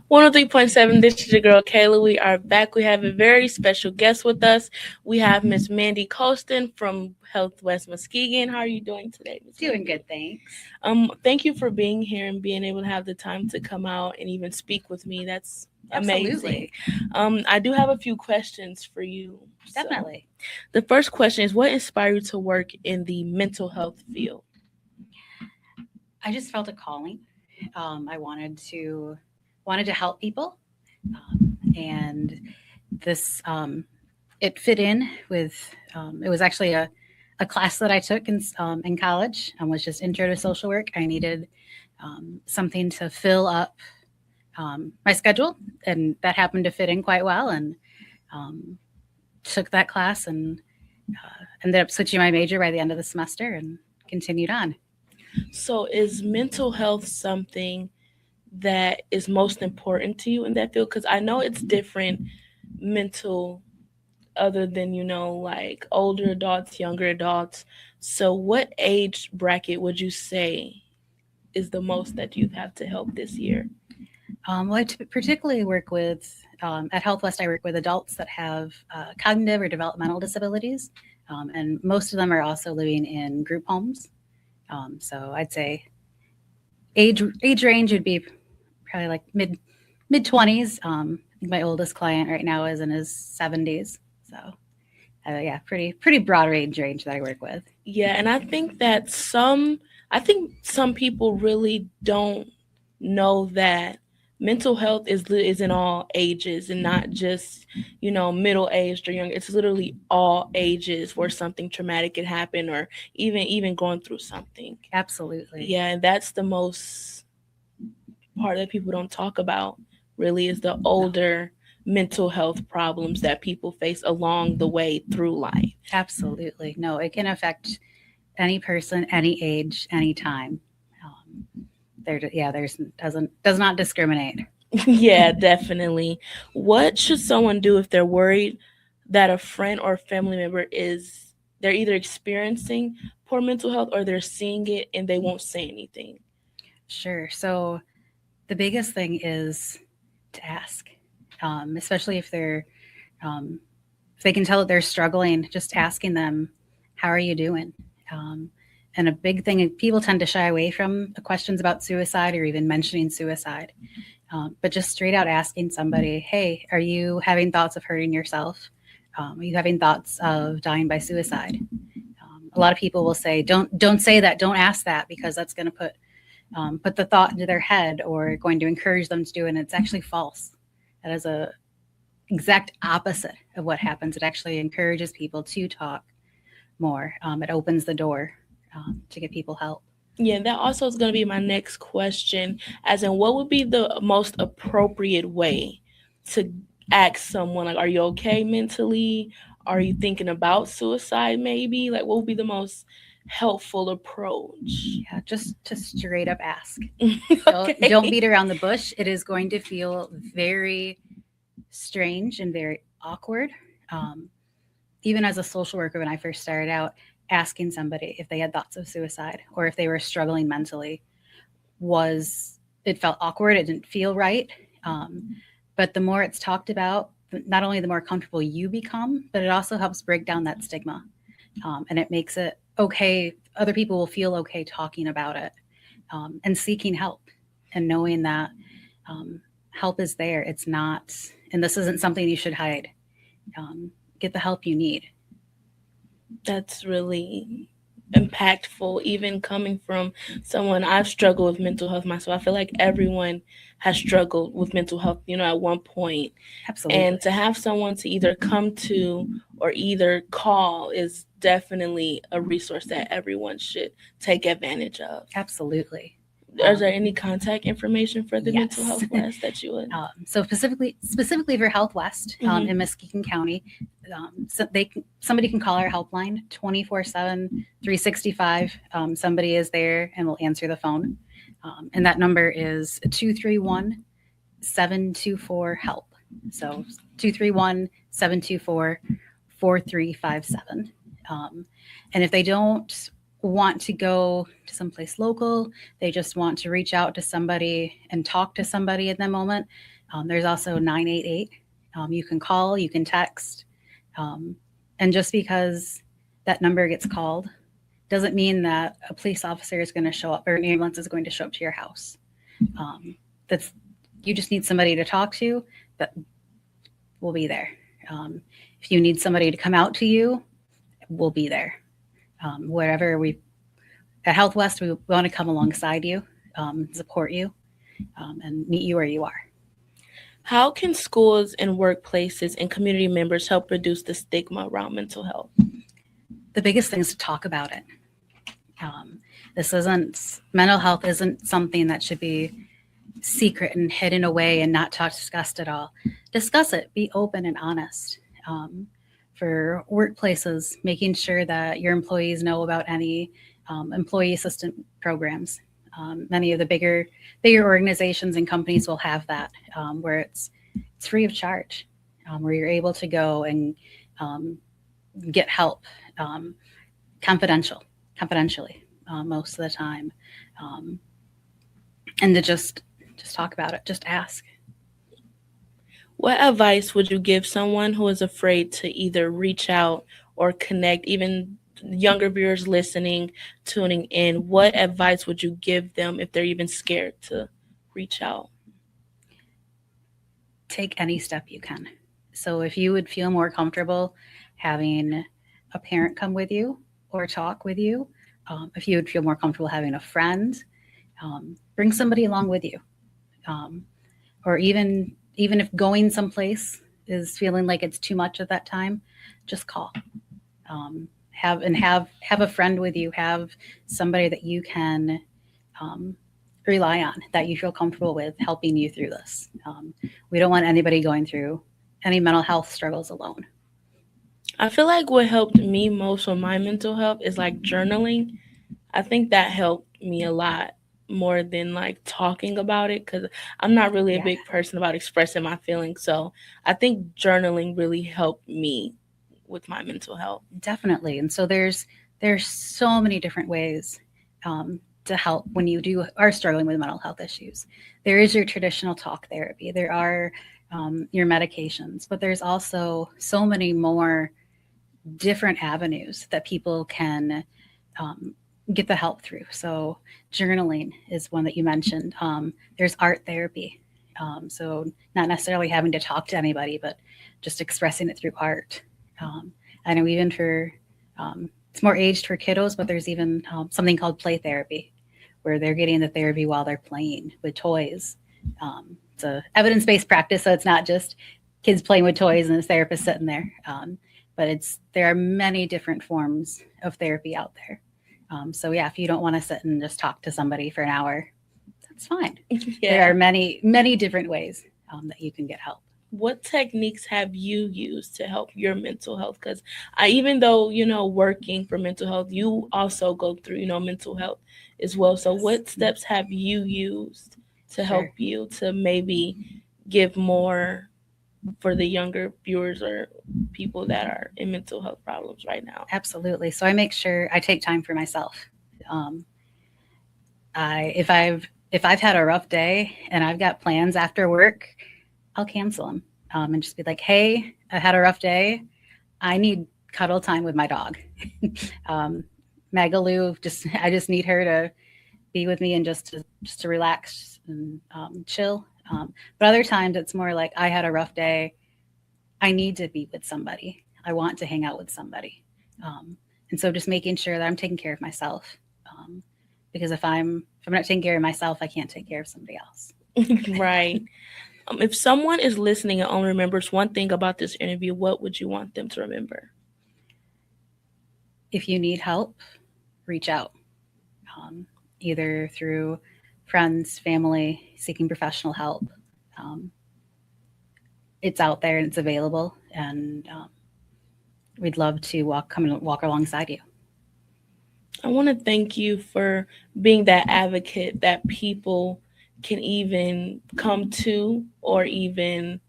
.7. This is your girl Kayla. We are back. We have a very special guest with us. We have Miss Mandy Kosten from Health West Muskegon. How are you doing today, Miss Doing Mandy? good, thanks. Thank you for being here and being able to have the time to come out and even speak with me. That's amazing. Absolutely. I do have a few questions for you. So, Definitely. the first question is, what inspired you to work in the mental health field? I just felt a calling. I wanted to help people, and this it fit in with. It was actually a class that I took in college. Was just intro to social work. I needed something to fill up my schedule, and that happened to fit in quite well. And um, took that class and ended up switching my major by the end of the semester and continued on. So, is mental health something that is most important to you in that field? Because I know it's different mental other than like older adults, younger adults. So what age bracket would you say is the most that you have to help this year? Well, particularly work with at Health West. I work with adults that have cognitive or developmental disabilities, and most of them are also living in group homes. So I'd say age range would be probably like mid 20s. I think my oldest client right now is in his 70s. So yeah, pretty broad range that I work with. Yeah, and I think some people really don't know that mental health is in all ages and not just middle aged or young. It's literally all ages where something traumatic could happen, or even going through something. Absolutely. Yeah, and that's the most part that people don't talk about, really, is the older mental health problems that people face along the way through life. Absolutely. No, it can affect any person, any age, any time. There's does not discriminate. Yeah, definitely. What should someone do if they're worried that a friend or family member is they're either experiencing poor mental health or they're seeing it and they won't say anything? Sure. So the biggest thing is to ask, especially um, if they can tell that they're struggling. Just asking them, "How are you doing?" Um, and a big thing, people tend to shy away from the questions about suicide or even mentioning suicide. But just straight out asking somebody, "Hey, are you having thoughts of hurting yourself? Are you having thoughts of dying by suicide?" A lot of people will say, "Don't say that. Don't ask that because that's going to put the thought into their head or going to encourage them to do it." And it's actually false. That is a exact opposite of what happens. It actually encourages people to talk more. It opens the door to get people help. Yeah, that also is going to be my next question. As in, what would be the most appropriate way to ask someone, like, are you okay mentally? Are you thinking about suicide maybe? Like, what would be the most helpful approach? Yeah, just to straight up ask. Don't Okay. beat around the bush. It is going to feel very strange and very awkward. Um, Even as a social worker, when I first started out, asking somebody if they had thoughts of suicide or if they were struggling mentally was it felt awkward. It didn't feel right. Um, but the more it's talked about, not only the more comfortable you become, but it also helps break down that stigma, and it makes it okay. Other people will feel okay talking about it and seeking help and knowing that help is there. It's not, and this isn't something you should hide. Get the help you need. That's really impactful, even coming from someone. I've struggled with mental health myself. I feel like everyone has struggled with mental health, at one point. Absolutely. And to have someone to either come to or either call is definitely a resource that everyone should take advantage of. Absolutely. Is there any contact information for the mental Yes. health west that you would? So specifically for Health West in Muskegon County, somebody can call our helpline 24/7, 365. Somebody is there and will answer the phone, and that number is 231-724 HELP. So 231-724-4357. Um, and if they don't want to go to someplace local, they just want to reach out to somebody and talk to somebody at that moment, there's also 988. You can call, you can text. Um, and just because that number gets called doesn't mean that a police officer is going to show up or an ambulance is going to show up to your house. That's You just need somebody to talk to, that will be there. Um, if you need somebody to come out to you, we'll be there. Wherever we at Health West, we want to come alongside you, support you, and meet you where you are. How can schools and workplaces and community members help reduce the stigma around mental health? The biggest thing is to talk about it. Um, this isn't Mental health isn't something that should be secret and hidden away and not discussed at all. Discuss it. Be open and honest. Um, for workplaces, making sure that your employees know about any employee assistance programs. Many of the bigger organizations and companies will have that, where it's free of charge, where you're able to go and um, get help, um, confidentially, most of the time, um, and to just talk about it, just ask. What advice would you give someone who is afraid to either reach out or connect, even younger viewers listening, tuning in? What advice would you give them if they're even scared to reach out? Take any step you can. So if you would feel more comfortable having a parent come with you or talk with you, if you would feel more comfortable having a friend, bring somebody along with you, um, or even if going someplace is feeling like it's too much at that time, just call. Have a friend with you. Have somebody that you can um, rely on, that you feel comfortable with helping you through this. We don't want anybody going through any mental health struggles alone. I feel like what helped me most with my mental health is like journaling. I think that helped me a lot more than like talking about it because I'm not really a Yeah, big person about expressing my feelings. So I think journaling really helped me with my mental health. definitely. And so there's so many different ways to help when you do are struggling with mental health issues. There is your traditional talk therapy. There are your medications, but there's also so many more different avenues that people can um, get the help through. So, journaling is one that you mentioned. There's art therapy. So, not necessarily having to talk to anybody, but just expressing it through art. Um, I know even for it's more aged for kiddos, but there's even something called play therapy, where they're getting the therapy while they're playing with toys. It's a evidence based practice, so it's not just kids playing with toys and the therapist sitting there. But there are many different forms of therapy out there. So yeah, if you don't want to sit and just talk to somebody for an hour, that's fine. There Yeah. are many different ways that you can get help. What techniques have you used to help your mental health? Because even though, working for mental health, you also go through, mental health as well. So, Yes, what steps have you used to help sure, you to maybe give more for the younger viewers or people that are in mental health problems right now? absolutely. So I make sure I take time for myself. Um, if I've had a rough day and I've got plans after work, I'll cancel them, and just be like, "Hey, I had a rough day. I need cuddle time with my dog." um, Magaloo, I just need her to be with me and just to relax and chill. But other times it's more like I had a rough day. I need to be with somebody. I want to hang out with somebody, and so just making sure that I'm taking care of myself. Um, because if I'm not taking care of myself, I can't take care of somebody else. Right. If someone is listening and only remembers one thing about this interview, what would you want them to remember? If you need help, reach out, um, either through friends, family, seeking professional help. Um, it's out there and it's available, and we'd love to come and walk alongside you. I want to thank you for being that advocate that people can even come to or even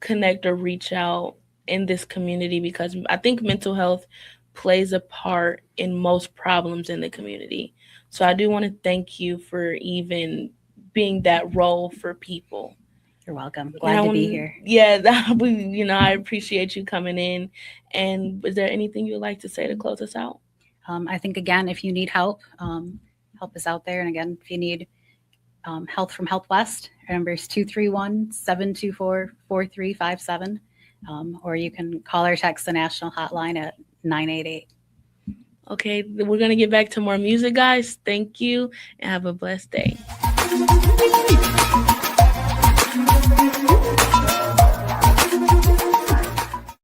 connect or reach out in this community because I think mental health plays a part in most problems in the community. So I do want to thank you for even being that role for people. You're welcome. And I Glad to be want, here. yeah, I appreciate you coming in. And is there anything you'd like to say to close us out? I think, again, if you need help, help is out there. And again, if you need health from Health West, our number is 231-724-4357. Or you can call or text the national hotline at 988. Okay, we're going to get back to more music, guys. Thank you and have a blessed day.